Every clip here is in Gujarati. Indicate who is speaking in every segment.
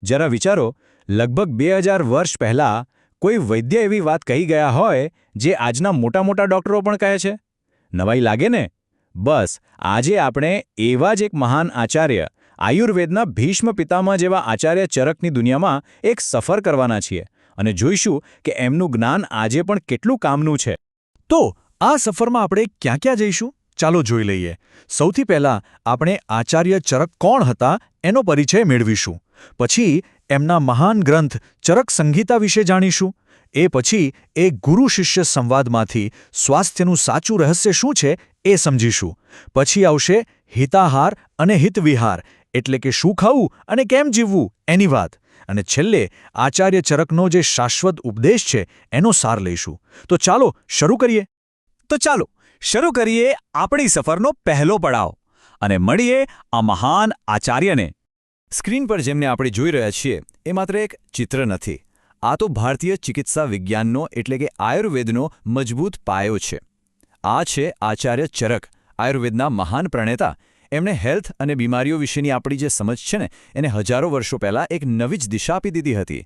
Speaker 1: જરા વિચારો, લગભગ 2000 વર્ષ પહેલાં કોઈ વૈદ્ય એવી વાત કહી ગયા હોય જે આજના મોટા મોટા ડૉક્ટરો પણ કહે છે. નવાઈ લાગે ને? બસ આજે આપણે એવા જ એક મહાન આચાર્ય, આયુર્વેદના ભીષ્મ પિતામહ જેવા આચાર્ય ચરકની દુનિયામાં એક સફર કરવાના છીએ અને જોઈશું કે એમનું જ્ઞાન આજે પણ કેટલું કામનું છે.
Speaker 2: તો આ સફરમાં આપણે ક્યાં ક્યાં જઈશું? ચાલો જોઈ લઈએ. સૌથી પહેલાં આપણે આચાર્ય ચરક કોણ હતા એનો પરિચય મેળવીશું. પછી એમના મહાન ગ્રંથ ચરક સંહિતા વિશે જાણીશું. એ પછી એક ગુરુ-શિષ્ય સંવાદમાંથી સ્વાસ્થ્યનું સાચું રહસ્ય શું છે એ સમજીશું. પછી આવશે હિતાહાર અને હિતવિહાર, એટલે કે શું ખાવું અને કેમ જીવવું એની વાત. અને છેલ્લે આચાર્ય ચરકનો જે શાશ્વત ઉપદેશ છે એનો સાર લઈશું. તો ચાલો શરૂ કરીએ.
Speaker 1: તો ચાલો શરૂ કરીએ આપણી સફરનો પહેલો પડાવ અને મળીએ આ મહાન આચાર્યને. સ્ક્રીન પર જેમને આપણે જોઈ રહ્યા છીએ એ માત્ર એક ચિત્ર નથી. આ તો ભારતીય ચિકિત્સા વિજ્ઞાનનો એટલે કે આયુર્વેદનો મજબૂત પાયો છે. આ છે આચાર્ય ચરક, આયુર્વેદના મહાન પ્રણેતા. એમણે હેલ્થ અને બીમારીઓ વિશેની આપણી જે સમજ છે ને એને હજારો વર્ષો પહેલાં એક નવી જ દિશા આપી દીધી હતી.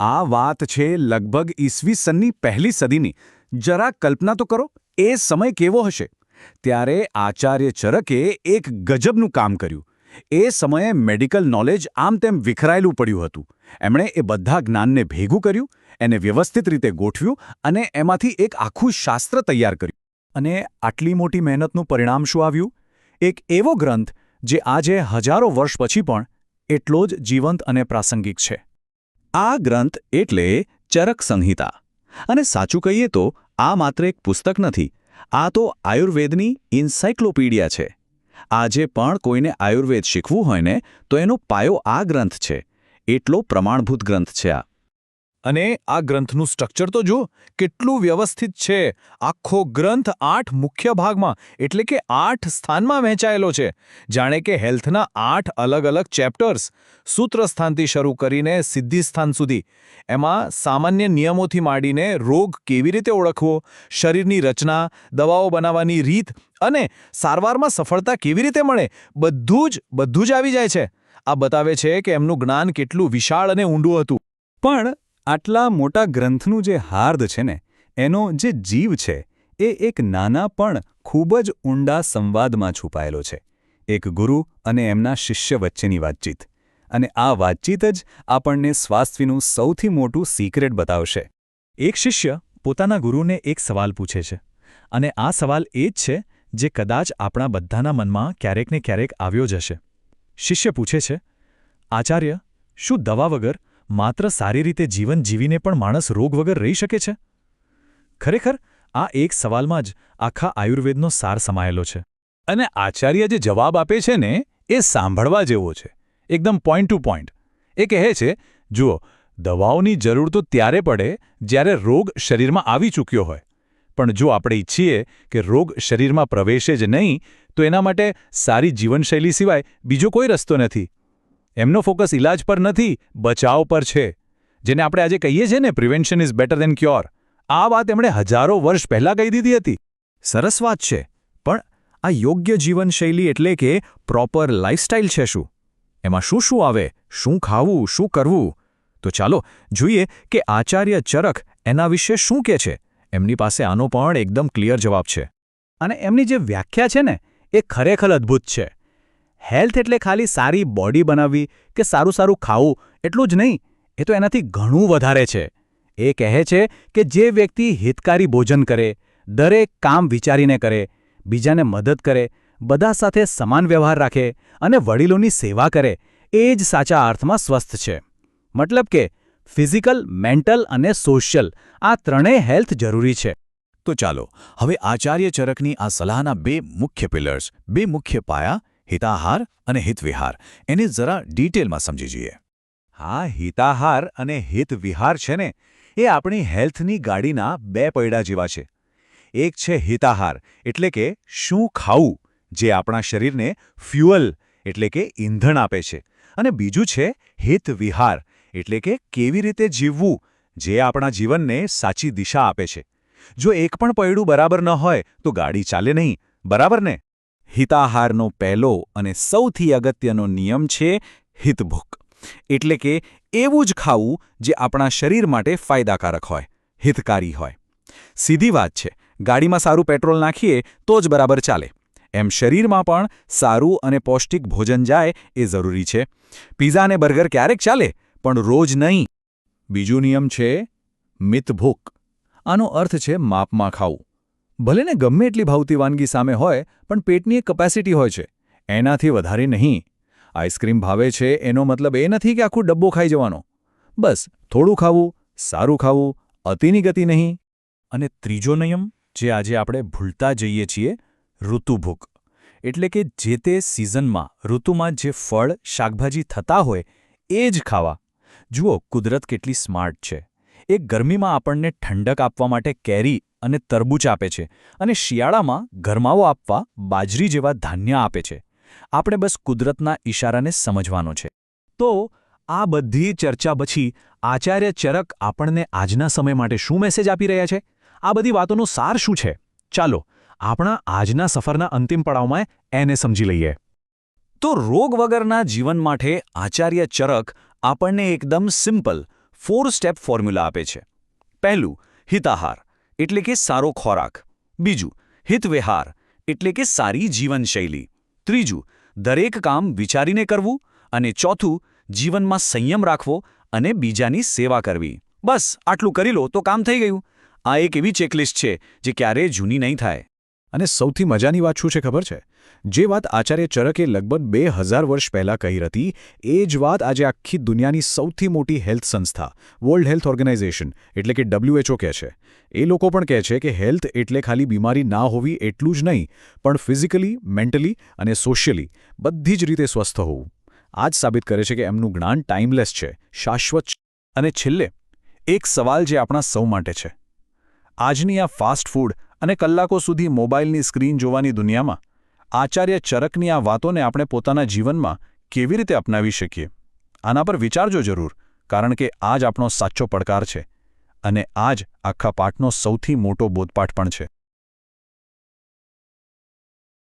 Speaker 1: આ વાત છે લગભગ ઈસવીસનની પહેલી સદીની. જરા કલ્પના તો કરો, એ સમય કેવો હશે? ત્યારે આચાર્ય ચરકે એક ગજબનું કામ કર્યું. એ સમયે મેડિકલ નોલેજ આમ તેમ વિખરાયેલું પડ્યું હતું. એમણે એ બધા જ્ઞાનને ભેગું કર્યું, એને વ્યવસ્થિત રીતે ગોઠવ્યું અને એમાંથી એક આખું શાસ્ત્ર તૈયાર કર્યું. અને આટલી મોટી મહેનતનું પરિણામ શું આવ્યું? એક એવો ગ્રંથ જે આજે હજારો વર્ષ પછી પણ એટલો જ જીવંત અને પ્રાસંગિક છે. આ ગ્રંથ એટલે ચરક સંહિતા. અને સાચું કહીએ તો આ માત્ર એક પુસ્તક નથી, આ તો આયુર્વેદની એન્સાઇક્લોપીડિયા છે. આજે પણ કોઈને આયુર્વેદ શીખવું હોય ને તો એનો પાયો આ ગ્રંથ છે. એટલો પ્રમાણભૂત ગ્રંથ છે આ.
Speaker 2: અને આ ગ્રંથનું સ્ટ્રક્ચર તો જુઓ, કેટલું વ્યવસ્થિત છે. આખો ગ્રંથ 8 મુખ્ય ભાગમાં એટલે કે 8 સ્થાનમાં વહેંચાયેલો છે. જાણે કે હેલ્થના 8 અલગ અલગ ચેપ્ટર્સ, સૂત્રસ્થાનથી શરૂ કરીને સિદ્ધિસ્થાન સુધી. એમાં સામાન્ય નિયમોથી માંડીને રોગ કેવી રીતે ઓળખવો, શરીરની રચના, દવાઓ બનાવવાની રીત અને સારવારમાં સફળતા કેવી રીતે મળે, બધું જ આવી જાય છે. આ બતાવે છે કે એમનું જ્ઞાન કેટલું વિશાળ અને ઊંડું હતું.
Speaker 1: પણ આટલા મોટા ગ્રંથનું જે હાર્દ છે ને, એનો જે જીવ છે, એ એક નાના પણ ખૂબ જ ઊંડા સંવાદમાં છુપાયેલો છે. એક ગુરુ અને એમના શિષ્ય વચ્ચેની વાતચીત. અને આ વાતચીત જ આપણને સ્વાસ્થ્યનું સૌથી મોટું સિક્રેટ બતાવશે. એક શિષ્ય પોતાના ગુરુને એક સવાલ પૂછે છે. અને આ સવાલ એ જ છે જે કદાચ આપણા બધાના મનમાં ક્યારેક ને ક્યારેક આવ્યો જ હશે. શિષ્ય પૂછે છે, આચાર્ય, શું દવા વગર માત્ર સારી રીતે જીવન જીવીને પણ માણસ રોગ વગર રહી શકે છે? ખરેખર આ એક સવાલમાં જ આખા આયુર્વેદનો સાર સમાયેલો છે. અને આચાર્ય જે જવાબ આપે છે ને એ સાંભળવા જેવો છે. એકદમ પોઈન્ટ ટુ પોઈન્ટ. એ કહે છે, જુઓ, દવાઓની જરૂર તો ત્યારે પડે જ્યારે રોગ શરીરમાં આવી ચૂક્યો હોય. પણ જો આપણે ઈચ્છીએ કે રોગ શરીરમાં પ્રવેશે જ નહીં, તો એના માટે સારી જીવનશૈલી સિવાય બીજો કોઈ રસ્તો નથી. એમનો ફોકસ ઇલાજ પર નથી, બચાવ પર છે. જેને આપણે આજે કહીએ છીએ ને, prevention is better than cure. આ વાત એમણે હજારો વર્ષ પહેલાં કહી દીધી હતી. સરસ વાત છે, પણ આ યોગ્ય જીવનશૈલી એટલે કે પ્રોપર લાઇફસ્ટાઇલ છે શું? એમાં શું શું આવે? શું ખાવું, શું કરવું? તો ચાલો જોઈએ કે આચાર્ય ચરક એના વિશે શું કહે છે. એમની પાસે આનો પણ એકદમ ક્લિયર જવાબ છે. અને એમની જે વ્યાખ્યા છે ને, એ ખરેખર અદ્ભુત છે. હેલ્થ એટલે ખાલી સારી બોડી બનાવવી કે સારું ખાવું એટલું જ નહીં, એ તો એનાથી ઘણું વધારે છે. એ કહે છે કે જે વ્યક્તિ હિતકારી ભોજન કરે, દરેક કામ વિચારીને કરે, બીજાને મદદ કરે, બધા સાથે સમાન વ્યવહાર રાખે અને વડીલોની સેવા કરે, એ જ સાચા અર્થમાં સ્વસ્થ છે. મતલબ કે ફિઝિકલ, મેન્ટલ અને સોશિયલ આ ત્રણેય હેલ્થ જરૂરી છે. તો ચાલો હવે આચાર્ય ચરકની આ સલાહના 2 મુખ્ય પિલર્સ, 2 મુખ્ય પાયા, હિતાહાર અને હિતવિહાર, એને જરા ડિટેલમાં સમજી જઈએ. હા, હિતાહાર અને હિતવિહાર છે ને, એ આપણી હેલ્થની ગાડીના 2 પૈડા જેવા છે. એક છે હિતાહાર એટલે કે શું ખાવું, જે આપણા શરીરને ફ્યુઅલ એટલે કે ઈંધણ આપે છે. અને બીજું છે હિતવિહાર એટલે કે કેવી રીતે જીવવું, જે આપણા જીવનને સાચી દિશા આપે છે. જો એક પણ પૈડું બરાબર ન હોય તો ગાડી ચાલે નહીં, બરાબર ને? હિતાહારનો પહેલો અને સૌથી અગત્યનો નિયમ છે હિતભુક. એટલે કે એવું જ ખાવું જે આપણા શરીર માટે ફાયદાકારક હોય, હિતકારી હોય. સીધી વાત છે, ગાડીમાં સારું પેટ્રોલ નાખીએ તો જ બરાબર ચાલે. એમ શરીરમાં પણ સારું અને પૌષ્ટિક ભોજન જાય એ જરૂરી છે. પિઝા અને બર્ગર ક્યારેક ચાલે, પણ રોજ નહીં. બીજો નિયમ છે મિતભૂખ. આનો અર્થ છે માપમાં ખાવું. ભલે ને ગમે એટલી ભાવતી વાનગી સામે હોય, પણ પેટની એક કેપેસિટી હોય છે, એનાથી વધારે નહીં. આઈસ્ક્રીમ ભાવે છે એનો મતલબ એ નથી કે આખું ડબ્બો ખાઈ જવાનો. બસ થોડું ખાવું, સારું ખાવું, અતિની ગતિ નહીં. અને ત્રીજો નિયમ જે આજે આપણે ભૂલતા જઈએ છીએ, ઋતુભૂખ. એટલે કે જે તે સિઝનમાં, ઋતુમાં જે ફળ, શાકભાજી થતા હોય એ જ ખાવા. જુઓ, કુદરત કેટલી સ્માર્ટ છે. એ ગરમીમાં આપણને ઠંડક આપવા માટે કેરી અને તરબૂચ આપે છે, અને શિયાળામાં ગરમાવો આપવા બાજરી જેવા ધાન્ય આપે છે. આપણે બસ કુદરતના ઈશારાને સમજવાનો છે. તો આ બધી ચર્ચા પછી આચાર્ય ચરક આપણને આજના સમય માટે શું મેસેજ આપી રહ્યા છે? આ બધી વાતોનો સાર શું છે? ચાલો આપણા આજના સફરના અંતિમ પડાવમાં એને સમજી લઈએ. તો રોગ વગરના જીવન માટે આચાર્ય ચરક આપણને એકદમ સિમ્પલ 4 સ્ટેપ ફોર્મ્યુલા આપે છે. પહેલું, હિતાહાર એટલે કે સારો ખોરાક. બીજું, હિતવિહાર એટલે કે સારી જીવનશૈલી. ત્રીજું, દરેક કામ વિચારીને કરવું. અને ચોથું, જીવનમાં સંયમ રાખવો અને બીજાની સેવા કરવી. બસ આટલું કરી લો તો કામ થઈ ગયું. આ એક એવી ચેકલિસ્ટ છે જે ક્યારેય જૂની નહીં થાય. અને સૌથી મજાની વાત શું છે ખબર છે? જે વાત આચાર્ય ચરકે લગભગ 2000 વર્ષ પહેલાં કહી હતી, એ જ વાત આજે આખી દુનિયાની સૌથી મોટી હેલ્થ સંસ્થા વર્લ્ડ હેલ્થ ઓર્ગેનાઇઝેશન એટલે કે WHO કહે છે. એ લોકો પણ કહે છે કે હેલ્થ એટલે ખાલી બીમારી ના હોવી એટલું જ નહીં, પણ ફિઝિકલી, મેન્ટલી અને સોશિયલી બધી જ રીતે સ્વસ્થ હોવું. આ જ સાબિત કરે છે કે એમનું જ્ઞાન ટાઈમલેસ છે, શાશ્વત છે. અને છેલ્લે એક સવાલ જે આપણા સૌ માટે છે. આજની આ ફાસ્ટ ફૂડ અને કલાકો સુધી મોબાઈલની સ્ક્રીન જોવાની દુનિયામાં આચાર્ય ચરકની આ વાતોને આપણે પોતાના જીવનમાં કેવી રીતે અપનાવી શકીએ? આના પર વિચારજો જરૂર, કારણ કે આ જ આપણો સાચો પડકાર છે. અને આ જ આખા પાઠનો સૌથી મોટો બોધપાઠ પણ છે.